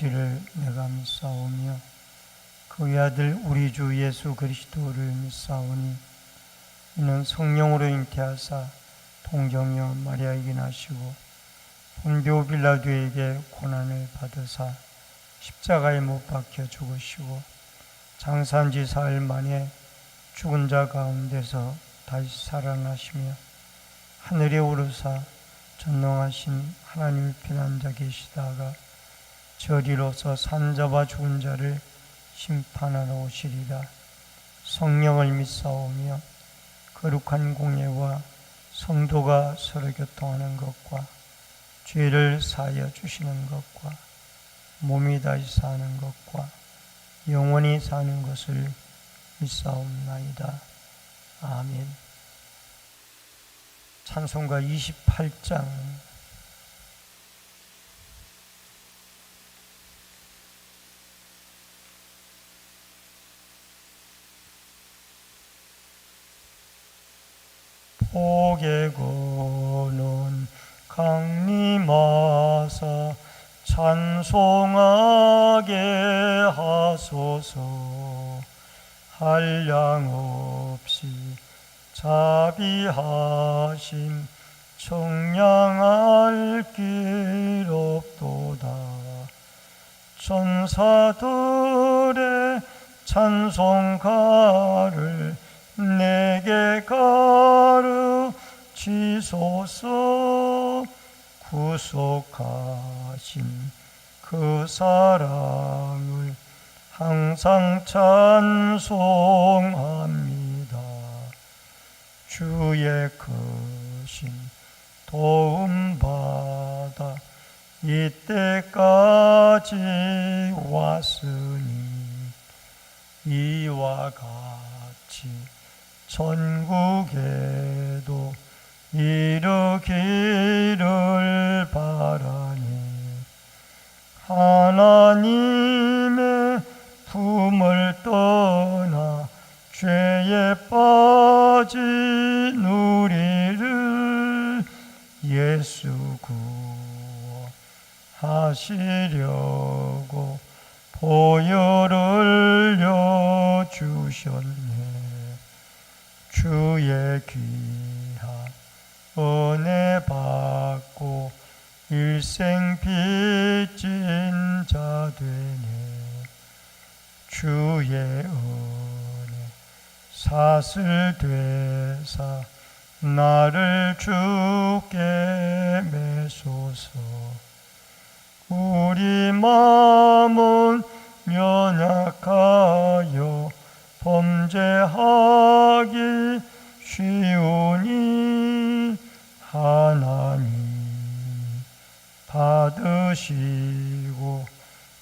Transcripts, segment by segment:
를 내가 믿사오며 그의 아들 우리 주 예수 그리스도를 믿사오니 이는 성령으로 잉태하사 동정녀 마리아에게 나시고 본디오 빌라도에게 고난을 받으사 십자가에 못 박혀 죽으시고 장사한 지 사흘 만에 죽은 자 가운데서 다시 살아나시며 하늘에 오르사 전능하신 하나님의 편한 자 계시다가 저리로서 산자와 죽은 자를 심판하러 오시리라. 성령을 믿사오며 거룩한 공예와 성도가 서로 교통하는 것과 죄를 사하여 주시는 것과 몸이 다시 사는 것과 영원히 사는 것을 믿사옵나이다. 아멘. 찬송가 28장. 복의 근원 강림하사 찬송하게 하소서. 한량 없이 자비하심 청량할 길 없도다. 천사들의 찬송가를 내게 가르치소서. 구속하신 그 사랑을 항상 찬송합니다. 주의 크신 도움받아 이때까지 왔으니 이와 같이 전국에도 이르기를 바라니 하나님의 품을 떠나 죄에 빠진 우리를 예수 구원하시려고 보혈을 흘려주셨네. 주의 귀한 은혜 받고 일생 빚진 자 되네. 주의 은혜 사슬 되사 나를 주께 매소서. 우리 마음은 연약하여 범죄하기 쉬우니 하나님 받으시고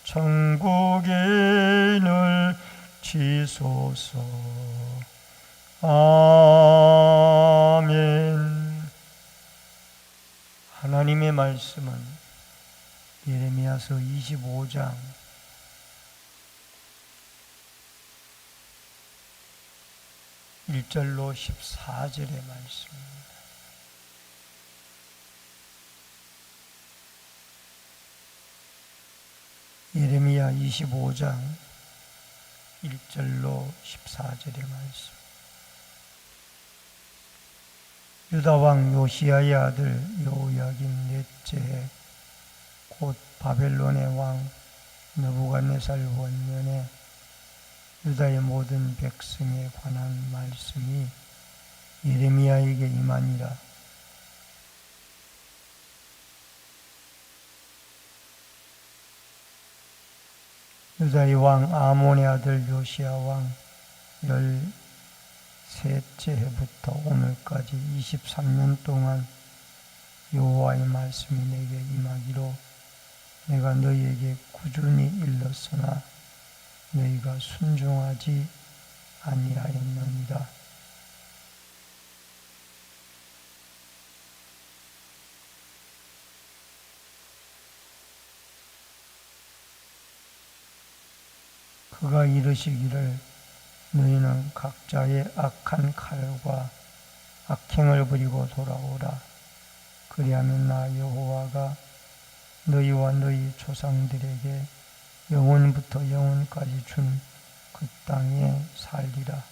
천국인을 치소서. 아멘. 하나님의 말씀은 예레미야서 25장 1절로 14절의 말씀입니다. 예레미야 25장 1절로 14절의 말씀. 유다왕 요시야의 아들 여호야긴 넷째 해 곧 바벨론의 왕 느부갓네살 원년에 유다의 모든 백성에 관한 말씀이 예레미야에게 임하니라. 유다의 왕 아몬의 아들 요시야 왕 13째 해부터 오늘까지 23년 동안 여호와의 말씀이 내게 임하기로 내가 너희에게 꾸준히 일렀으나 너희가 순종하지 아니하였느니라. 그가 이르시기를 너희는 각자의 악한 칼과 악행을 버리고 돌아오라. 그리하면 나 여호와가 너희와 너희 조상들에게 영원부터 영원까지 준 그 땅에 살리라.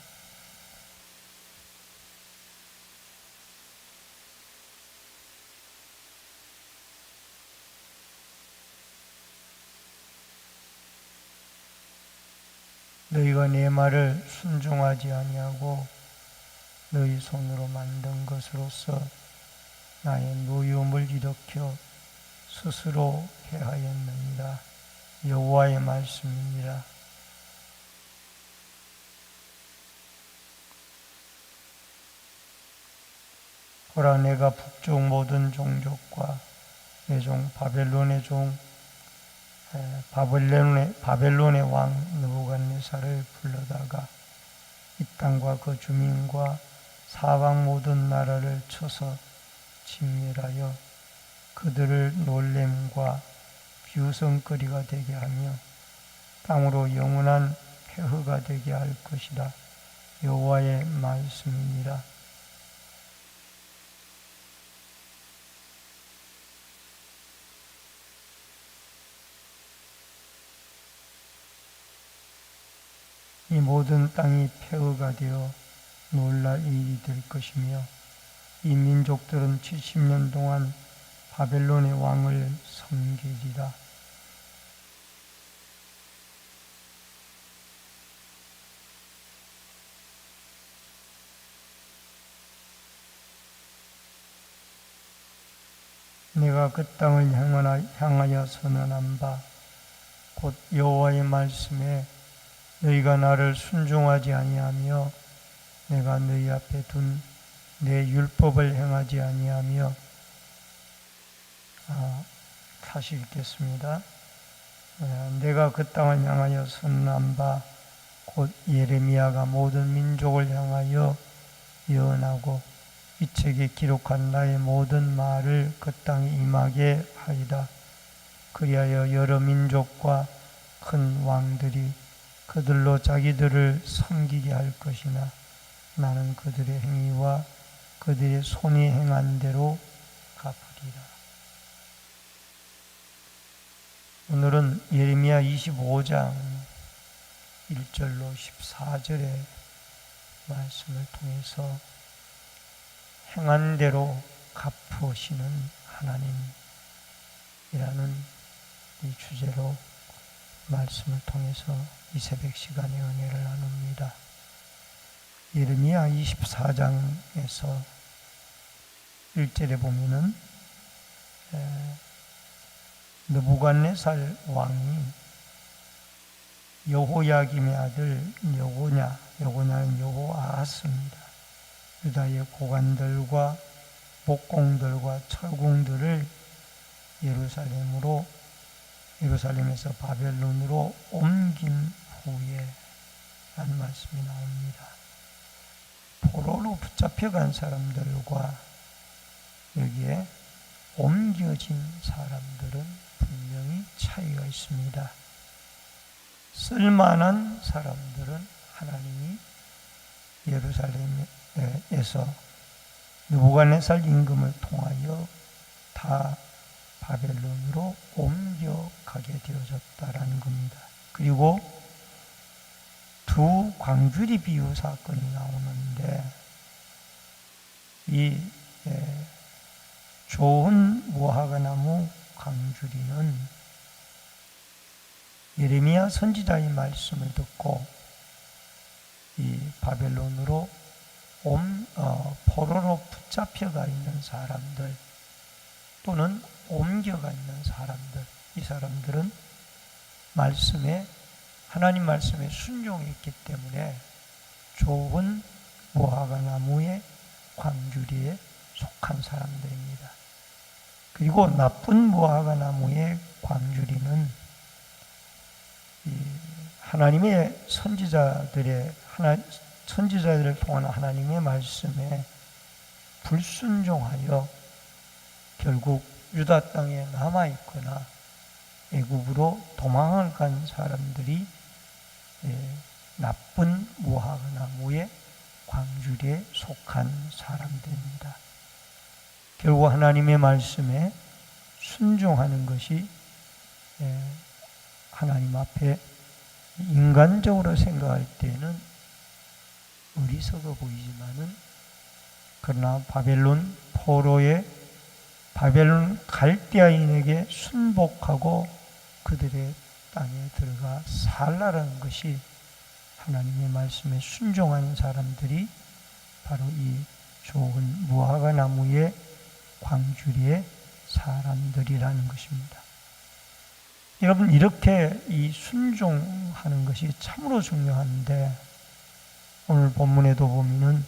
너희가 내 말을 순종하지 아니하고 너희 손으로 만든 것으로서 나의 노여움을 일으켜 스스로 해하였느니라. 여호와의 말씀이니라. 보라, 내가 북쪽 모든 종족과 내 종 바벨론의 왕 느부갓네살을 불러다가 이 땅과 그 주민과 사방 모든 나라를 쳐서 진멸하여 그들을 놀램과 비웃음거리가 되게 하며 땅으로 영원한 폐허가 되게 할 것이라. 여호와의 말씀이니라. 이 모든 땅이 폐허가 되어 놀랄 일이 될 것이며 이 민족들은 70년 동안 바벨론의 왕을 섬기리라. 내가 그 땅을 향하여 선언한 바 곧 여호와의 말씀에 너희가 나를 순종하지 아니하며 내가 너희 앞에 둔 내 율법을 행하지 아니하며 다시 읽겠습니다. 내가 그 땅을 향하여 선언한 바 곧 예레미야가 모든 민족을 향하여 예언하고 이 책에 기록한 나의 모든 말을 그 땅에 임하게 하리라. 그리하여 여러 민족과 큰 왕들이 그들로 자기들을 섬기게 할 것이나 나는 그들의 행위와 그들의 손이 행한 대로 갚으리라. 오늘은 예레미야 25장 1절로 14절의 말씀을 통해서 행한 대로 갚으시는 하나님이라는 이 주제로 말씀을 통해서 이 새벽 시간에 은혜를 나눕니다. 예레미야 24장에서 1절에 보면은 느부갓네살 왕이 여호야김의 아들 여고냐는 여호아하스입니다. 유다의 고관들과 목공들과 철공들을 예루살렘에서 바벨론으로 옮긴 후에 라는 말씀이 나옵니다. 포로로 붙잡혀간 사람들과 여기에 옮겨진 사람들은 분명히 차이가 있습니다. 쓸만한 사람들은 하나님이 예루살렘에서 느부갓네살 임금을 통하여 다 바벨론으로 옮겨가게 되어졌다라는 겁니다. 그리고 두 광주리 비유 사건이 나오는데 이 좋은 무화과나무 광주리는 예레미야 선지자의 말씀을 듣고 이 바벨론으로 포로로 붙잡혀가 있는 사람들 또는 옮겨가 있는 사람들, 이 사람들은 하나님 말씀에 순종했기 때문에 좋은 무화과 나무의 광주리에 속한 사람들입니다. 그리고 나쁜 무화과 나무의 광주리는 하나님의 선지자들을 통한 하나님의 말씀에 불순종하여 결국 유다 땅에 남아있거나 애굽으로 도망을 간 사람들이 나쁜 무화과 나무의 광주리에 속한 사람들입니다. 결국 하나님의 말씀에 순종하는 것이 하나님 앞에 인간적으로 생각할 때는 어리석어 보이지만은, 그러나 바벨론 포로의 바벨론 갈대아인에게 순복하고 그들의 땅에 들어가 살라라는 것이 하나님의 말씀에 순종하는 사람들이 바로 이 좋은 무화과 나무의 광주리의 사람들이라는 것입니다. 여러분, 이렇게 이 순종하는 것이 참으로 중요한데, 오늘 본문에도 보면은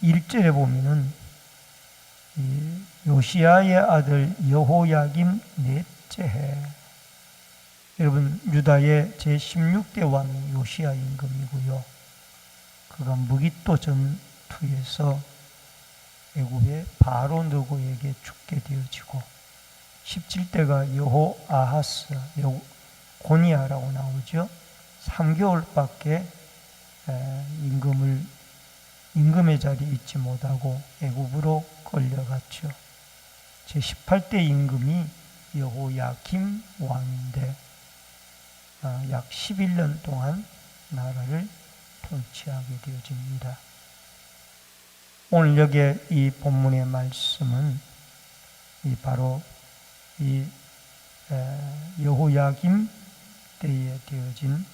1절에 보면은 이 요시야의 아들 여호야김 넷째 해, 여러분, 유다의 제16대 왕이 요시야 임금이고요. 그가 무기또 전투에서 애굽의 바로 느고에게 죽게 되어지고, 17대가 여호아하스, 고니아라고 나오죠. 3개월밖에 임금의 자리에 있지 못하고 애굽으로 끌려갔죠. 제18대 임금이 여호야김 왕인데 약 11년 동안 나라를 통치하게 되어집니다. 오늘 여기에 이 본문의 말씀은 바로 이 여호야김 때에 되어진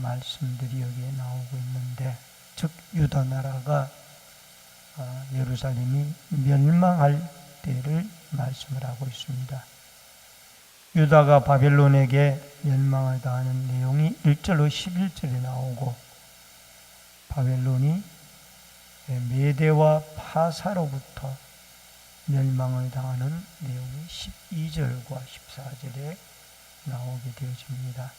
말씀들이 여기에 나오고 있는데, 즉 유다 나라가 예루살렘이 멸망할 때를 말씀을 하고 있습니다. 유다가 바벨론에게 멸망을 당하는 내용이 1절로 11절에 나오고, 바벨론이 메대와 파사로부터 멸망을 당하는 내용이 12절과 14절에 나오게 되어집니다.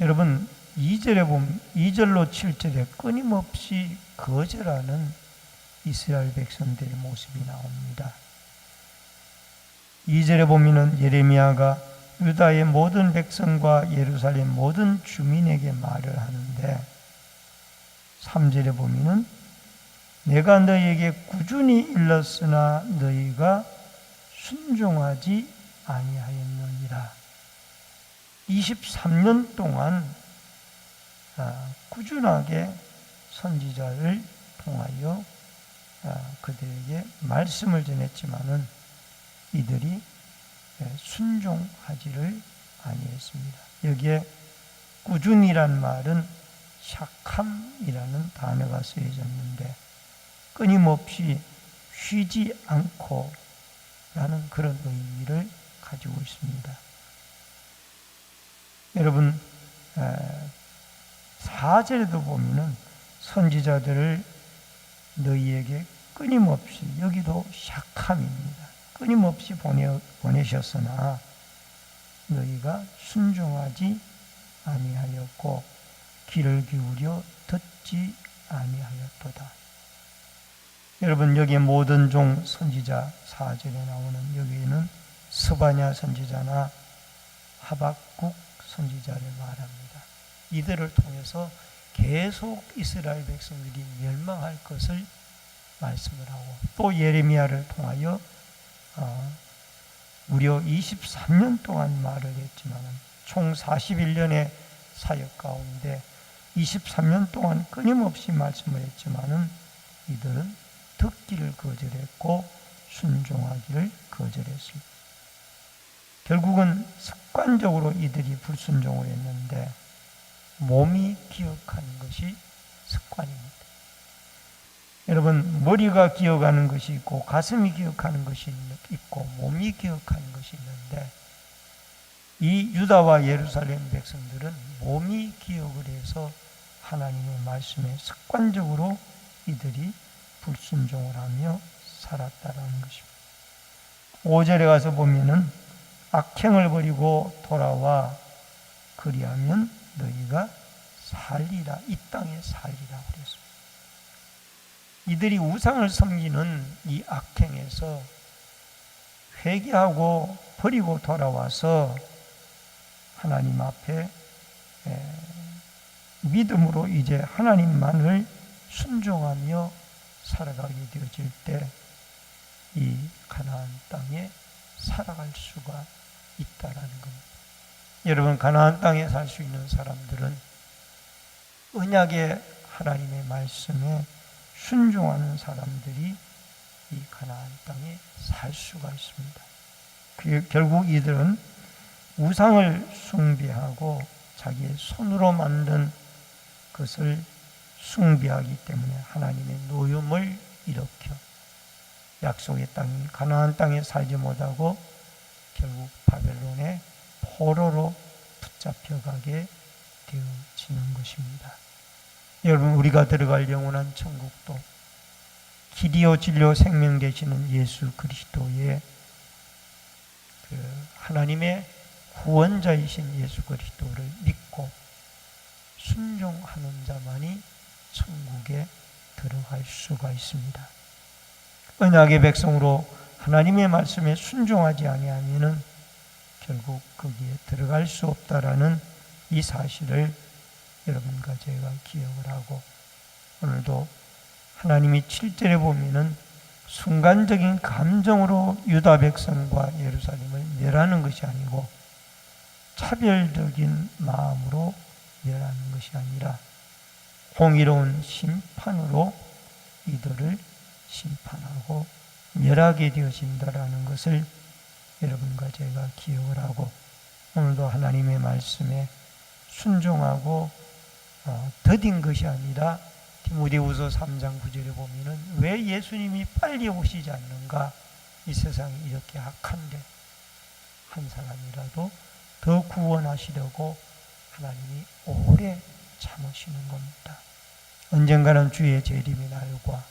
여러분, 2절에 보면 2절로 7절에 끊임없이 거절하는 이스라엘 백성들의 모습이 나옵니다. 2절에 보면은 예레미야가 유다의 모든 백성과 예루살렘 모든 주민에게 말을 하는데, 3절에 보면은 내가 너희에게 꾸준히 일렀으나 너희가 순종하지 아니하였느니라. 23년 동안 꾸준하게 선지자를 통하여 그들에게 말씀을 전했지만은 이들이 순종하지를 아니했습니다. 여기에 꾸준히란 말은 샥함이라는 단어가 쓰여졌는데, 끊임없이 쉬지 않고 라는 그런 의미를 가지고 있습니다. 여러분, 4절에도 보면은 선지자들을 너희에게 끊임없이, 여기도 샥함입니다. 끊임없이 보내셨으나 너희가 순종하지 아니하였고 귀를 기울여 듣지 아니하였도다. 여러분, 여기 모든 종 선지자 4절에 나오는 여기에는 스바냐 선지자나 하박국 선지자를 말합니다. 이들을 통해서 계속 이스라엘 백성들이 멸망할 것을 말씀을 하고, 또 예레미야를 통하여 무려 23년 동안 말을 했지만 총 41년의 사역 가운데 23년 동안 끊임없이 말씀을 했지만 이들은 듣기를 거절했고 순종하기를 거절했습니다. 결국은 습관적으로 이들이 불순종을 했는데, 몸이 기억하는 것이 습관입니다. 여러분, 머리가 기억하는 것이 있고 가슴이 기억하는 것이 있고 몸이 기억하는 것이 있는데, 이 유다와 예루살렘 백성들은 몸이 기억을 해서 하나님의 말씀에 습관적으로 이들이 불순종을 하며 살았다라는 것입니다. 5절에 가서 보면은 악행을 버리고 돌아와 그리하면 너희가 살리라, 이 땅에 살리라 그랬습니다. 이들이 우상을 섬기는 이 악행에서 회개하고 버리고 돌아와서 하나님 앞에 믿음으로 이제 하나님만을 순종하며 살아가게 되어질 때 이 가나안 땅에 살아갈 수가 있다라는 겁니다. 여러분, 가나안 땅에 살 수 있는 사람들은 언약의 하나님의 말씀에 순종하는 사람들이 이 가나안 땅에 살 수가 있습니다. 결국 이들은 우상을 숭배하고 자기의 손으로 만든 것을 숭배하기 때문에 하나님의 노염을 일으켜 약속의 땅 가나안 땅에 살지 못하고 결국 바벨론의 포로로 붙잡혀가게 되어지는 것입니다. 여러분, 우리가 들어갈 영원한 천국도 길이요 진리요 생명 되시는 예수 그리스도의 하나님의 구원자이신 예수 그리스도를 믿고 순종하는 자만이 천국에 들어갈 수가 있습니다. 언약의 백성으로 하나님의 말씀에 순종하지 아니하면은 결국 거기에 들어갈 수 없다라는 이 사실을 여러분과 제가 기억을 하고, 오늘도 하나님이 7절에 보면은 순간적인 감정으로 유다 백성과 예루살렘을 멸하는 것이 아니고 차별적인 마음으로 멸하는 것이 아니라 공의로운 심판으로 이들을 심판하고 멸하게 되어진다라는 것을 여러분과 제가 기억을 하고, 오늘도 하나님의 말씀에 순종하고 더딘 것이 아니라 디모데후서 3장 9절에 보면은 왜 예수님이 빨리 오시지 않는가? 이 세상이 이렇게 악한데 한 사람이라도 더 구원하시려고 하나님이 오래 참으시는 겁니다. 언젠가는 주의 재림의 날과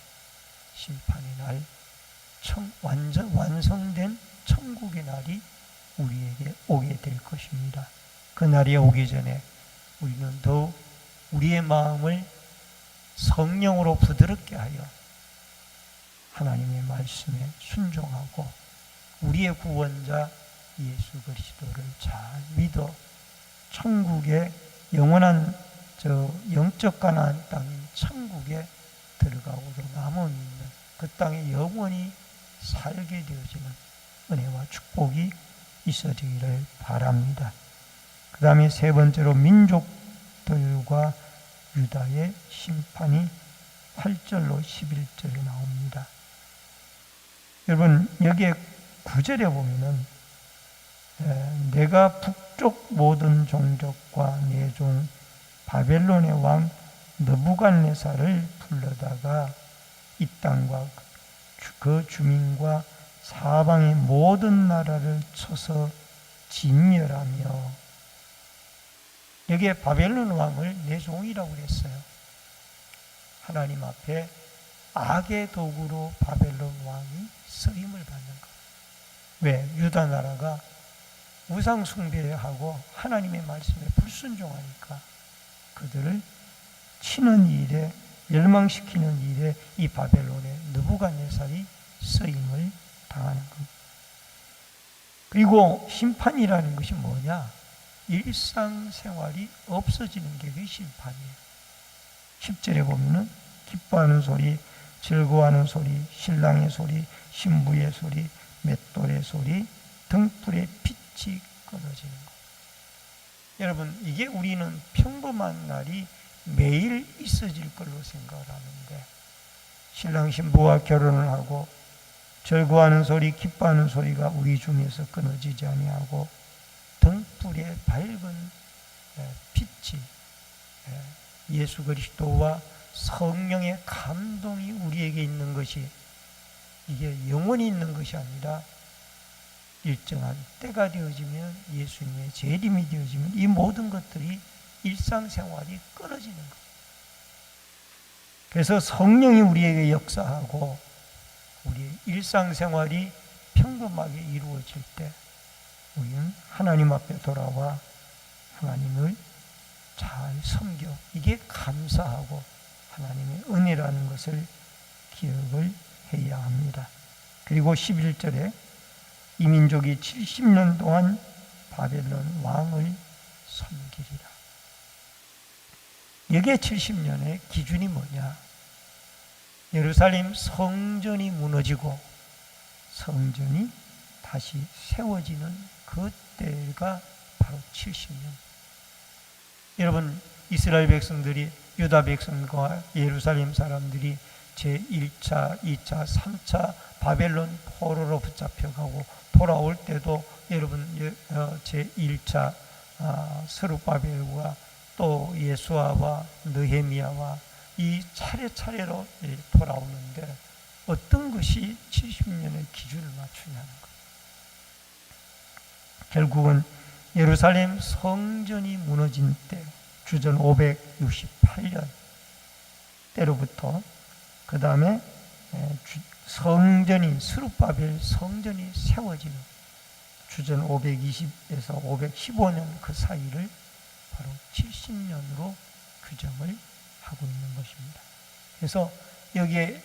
심판의 날, 완전 완성된 천국의 날이 우리에게 오게 될 것입니다. 그 날이 오기 전에 우리는 더욱 우리의 마음을 성령으로 부드럽게 하여 하나님의 말씀에 순종하고 우리의 구원자 예수 그리스도를 잘 믿어 천국의 영원한 영적 가나안 땅인 천국에 들어가고도 남음이 있는 그 땅에 영원히 살게 되어지는 은혜와 축복이 있어지기를 바랍니다. 그 다음에 세 번째로 민족들과 유다의 심판이 8절로 11절에 나옵니다. 여러분, 여기에 9절에 보면은 내가 북쪽 모든 종족과 내 종 바벨론의 왕 느부갓네살을 불러다가 이 땅과 그 주민과 사방의 모든 나라를 쳐서 진멸하며, 여기에 바벨론 왕을 내 종이라고 했어요. 하나님 앞에 악의 도구로 바벨론 왕이 쓰임을 받는 것. 왜? 유다 나라가 우상 숭배하고 하나님의 말씀에 불순종하니까 그들을 치는 일에, 멸망시키는 일에 이 바벨론의 느부갓네살이 쓰임을 당하는 겁니다. 그리고 심판이라는 것이 뭐냐? 일상생활이 없어지는 게 그게 심판이에요. 10절에 보면은 기뻐하는 소리, 즐거워하는 소리, 신랑의 소리, 신부의 소리, 맷돌의 소리, 등불의 빛이 끊어지는 것. 여러분, 이게 우리는 평범한 날이 매일 있어질 걸로 생각을 하는데, 신랑 신부와 결혼을 하고 즐거워하는 소리, 기뻐하는 소리가 우리 중에서 끊어지지 아니하고 등불의 밝은 빛이 예수 그리스도와 성령의 감동이 우리에게 있는 것이, 이게 영원히 있는 것이 아니라 일정한 때가 되어지면, 예수님의 재림이 되어지면 이 모든 것들이 일상생활이 끊어지는 거예요. 그래서 성령이 우리에게 역사하고 우리의 일상생활이 평범하게 이루어질 때 우리는 하나님 앞에 돌아와 하나님을 잘 섬겨, 이게 감사하고 하나님의 은혜라는 것을 기억을 해야 합니다. 그리고 11절에 이 민족이 70년 동안 바벨론 왕을 섬기리라. 여기에 70년의 기준이 뭐냐? 예루살렘 성전이 무너지고 성전이 다시 세워지는 그 때가 바로 70년. 여러분, 이스라엘 백성들이, 유다 백성과 예루살렘 사람들이 제1차, 2차, 3차 바벨론 포로로 붙잡혀가고 돌아올 때도 여러분 제1차 스룹바벨과 또 예수아와 느헤미야와 이 차례차례로 돌아오는데 어떤 것이 70년의 기준을 맞추냐는 거예요. 결국은 예루살렘 성전이 무너진 때 주전 568년 때로부터 그 다음에 성전이 스룹바벨 성전이 세워지는 주전 520에서 515년 그 사이를 바로 70년으로 규정을 하고 있는 것입니다. 그래서 여기에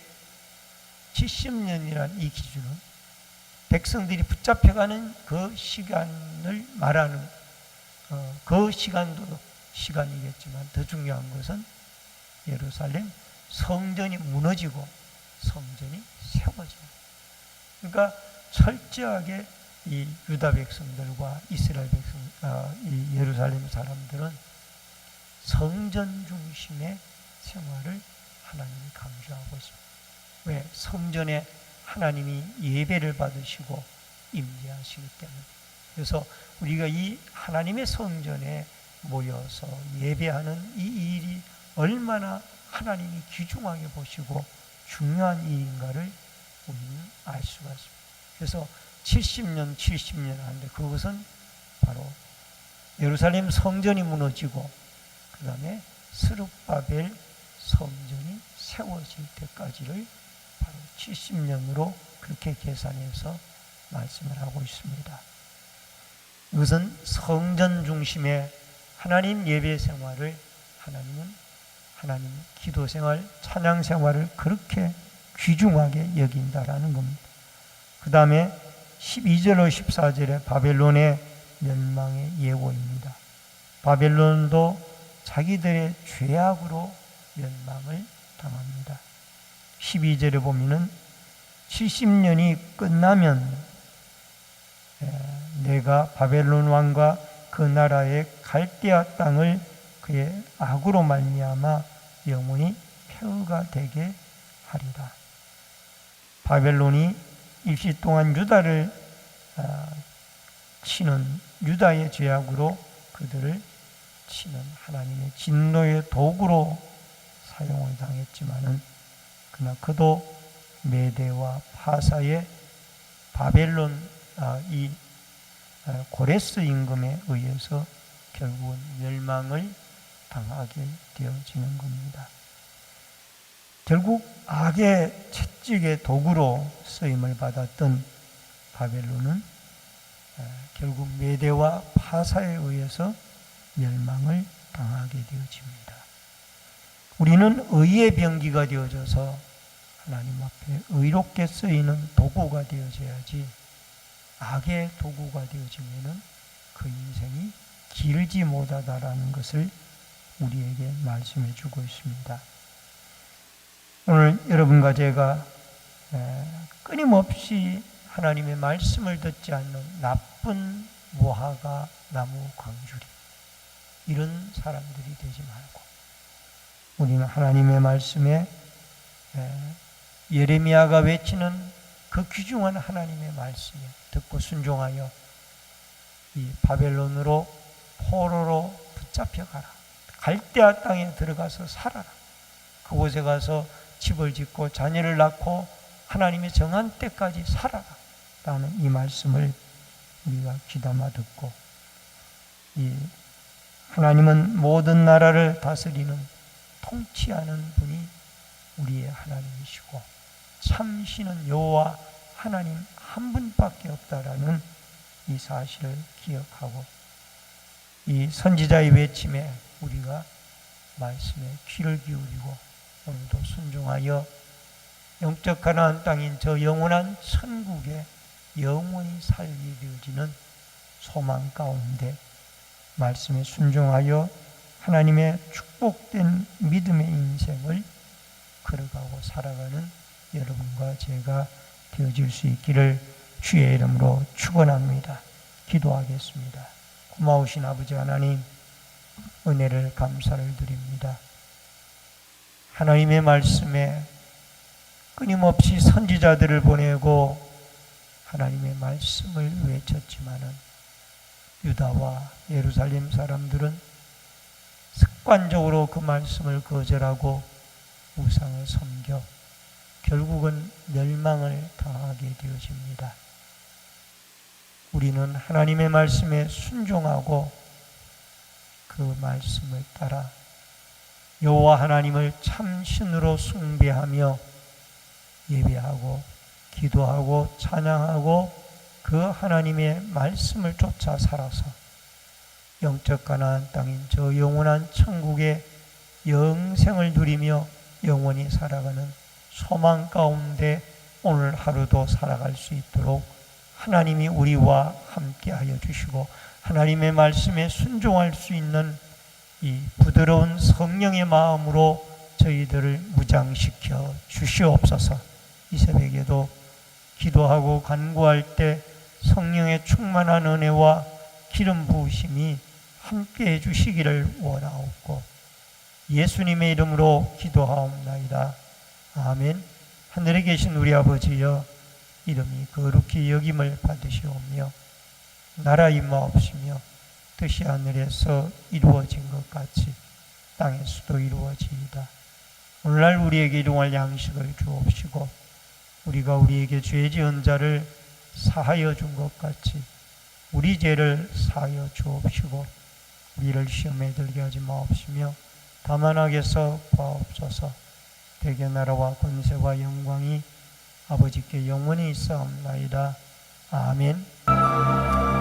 70년이라는 이 기준은 백성들이 붙잡혀가는 그 시간을 말하는 그 시간도 시간이겠지만 더 중요한 것은 예루살렘 성전이 무너지고 성전이 세워지는, 그러니까 철저하게 이 유다 백성들과 이스라엘 백성, 이 예루살렘 사람들은 성전 중심의 생활을 하나님이 강조하고 있습니다. 왜? 성전에 하나님이 예배를 받으시고 임재하시기 때문에. 그래서 우리가 이 하나님의 성전에 모여서 예배하는 이 일이 얼마나 하나님이 귀중하게 보시고 중요한 일인가를 우리는 알 수가 있습니다. 그래서 70년 하는데 그것은 바로 예루살렘 성전이 무너지고 그 다음에 스룹바벨 성전이 세워질 때까지를 바로 70년으로 그렇게 계산해서 말씀을 하고 있습니다. 이것은 성전 중심의 하나님 예배 생활을 하나님 기도 생활, 찬양 생활을 그렇게 귀중하게 여긴다라는 겁니다. 그 다음에 12절로 14절에 바벨론의 멸망의 예고입니다. 바벨론도 자기들의 죄악으로 멸망을 당합니다. 12절에 보면은 70년이 끝나면 내가 바벨론 왕과 그 나라의 갈대아 땅을 그의 악으로 말미암아 영원히 폐허가 되게 하리라. 바벨론이 일시 동안 유다를 치는 유다의 죄악으로 그들을 치는 하나님의 진노의 도구로 사용을 당했지만은 그러나 그도 메대와 파사의 바벨론 이 고레스 임금에 의해서 결국은 멸망을 당하게 되어지는 겁니다. 결국 악의 채찍의 도구로 쓰임을 받았던 바벨론은 결국 메대와 파사에 의해서 멸망을 당하게 되어집니다. 우리는 의의 병기가 되어져서 하나님 앞에 의롭게 쓰이는 도구가 되어져야지 악의 도구가 되어지면은 그 인생이 길지 못하다라는 것을 우리에게 말씀해 주고 있습니다. 오늘 여러분과 제가 끊임없이 하나님의 말씀을 듣지 않는 나쁜 모하가 나무 광주리 이런 사람들이 되지 말고 우리는 하나님의 말씀에 예레미야가 외치는 그 귀중한 하나님의 말씀에 듣고 순종하여 이 바벨론으로 포로로 붙잡혀가라. 갈대아 땅에 들어가서 살아라. 그곳에 가서 집을 짓고 자녀를 낳고 하나님의 정한 때까지 살아라. 라는 이 말씀을 우리가 귀담아 듣고 이 하나님은 모든 나라를 다스리는 통치하는 분이 우리의 하나님이시고 참신은 여호와 하나님 한 분밖에 없다라는 이 사실을 기억하고 이 선지자의 외침에 우리가 말씀에 귀를 기울이고 오늘도 순종하여 영적 가나안 땅인 저 영원한 천국에 영원히 살게 되어지는 소망 가운데 말씀에 순종하여 하나님의 축복된 믿음의 인생을 걸어가고 살아가는 여러분과 제가 되어질 수 있기를 주의 이름으로 축원합니다. 기도하겠습니다. 고마우신 아버지 하나님, 은혜를 감사를 드립니다. 하나님의 말씀에 끊임없이 선지자들을 보내고 하나님의 말씀을 외쳤지만은 유다와 예루살렘 사람들은 습관적으로 그 말씀을 거절하고 우상을 섬겨 결국은 멸망을 당하게 되어집니다. 우리는 하나님의 말씀에 순종하고 그 말씀을 따라 여호와 하나님을 참 신으로 숭배하며 예배하고 기도하고 찬양하고 그 하나님의 말씀을 쫓아 살아서 영적 가나안 땅인 저 영원한 천국의 영생을 누리며 영원히 살아가는 소망 가운데 오늘 하루도 살아갈 수 있도록 하나님이 우리와 함께하여 주시고 하나님의 말씀에 순종할 수 있는 이 부드러운 성령의 마음으로 저희들을 무장시켜 주시옵소서. 이 새벽에도 기도하고 간구할 때 성령의 충만한 은혜와 기름 부으심이 함께해 주시기를 원하옵고 예수님의 이름으로 기도하옵나이다. 아멘. 하늘에 계신 우리 아버지여, 이름이 거룩히 여김을 받으시오며 나라 임하옵시며 뜻이 하늘에서 이루어진 것 같이 땅에서도 이루어지이다. 오늘날 우리에게 일용할 양식을 주옵시고 우리가 우리에게 죄 지은 자를 사하여 준 것 같이 우리 죄를 사하여 주옵시고 우리를 시험에 들게 하지 마옵시며 다만 악에서 구하옵소서. 대개 나라와 권세와 영광이 아버지께 영원히 있사옵나이다. 아멘.